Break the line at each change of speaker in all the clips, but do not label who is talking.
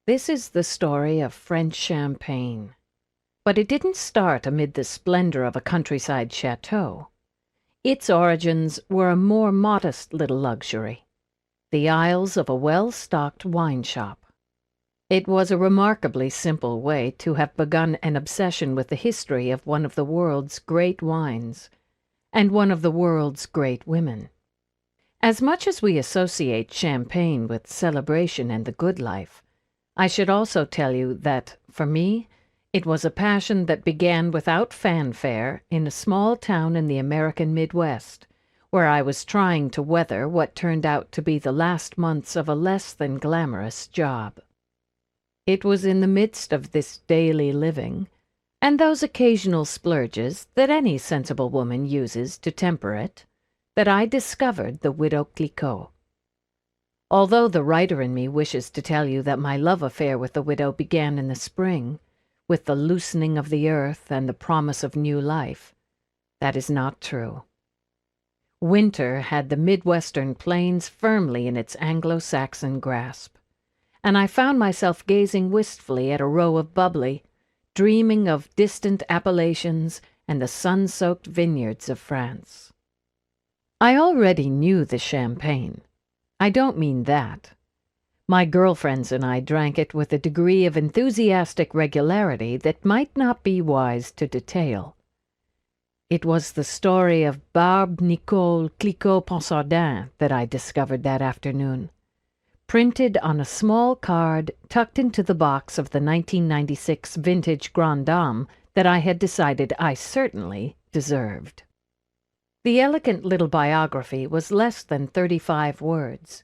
This is the story of French champagne. But it didn't start amid the splendor of a countryside chateau. Its origins were a more modest little luxury, the aisles of a well-stocked wine shop. It was a remarkably simple way to have begun an obsession with the history of one of the world's great wines, and one of the world's great women. As much as we associate champagne with celebration and the good life, I should also tell you that, for me, it was a passion that began without fanfare in a small town in the American Midwest, where I was trying to weather what turned out to be the last months of a less than glamorous job. It was in the midst of this daily living, and those occasional splurges that any sensible woman uses to temper it, that I discovered the Widow Clicquot. Although the writer in me wishes to tell you that my love affair with the widow began in the spring, with the loosening of the earth and the promise of new life, that is not true. Winter had the Midwestern plains firmly in its Anglo-Saxon grasp, and I found myself gazing wistfully at a row of bubbly, dreaming of distant Appalachians and the sun-soaked vineyards of France. I already knew the champagne. I don't mean that. My girlfriends and I drank it with a degree of enthusiastic regularity that might not be wise to detail. It was the story of Barbe-Nicole Clicquot Ponsardin that I discovered that afternoon, printed on a small card tucked into the box of the 1996 vintage Grande Dame that I had decided I certainly deserved. The elegant little biography was less than 35 words,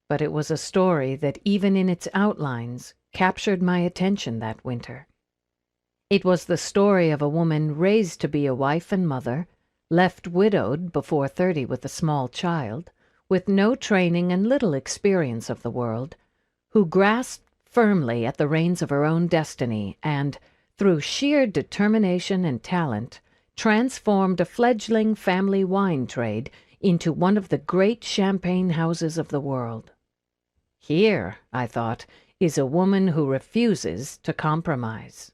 but it was a story that even in its outlines captured my attention that winter. It was the story of a woman raised to be a wife and mother, left widowed before 30 with a small child, with no training and little experience of the world, who grasped firmly at the reins of her own destiny and, through sheer determination and talent, transformed a fledgling family wine trade into one of the great champagne houses of the world. Here, I thought, is a woman who refuses to compromise.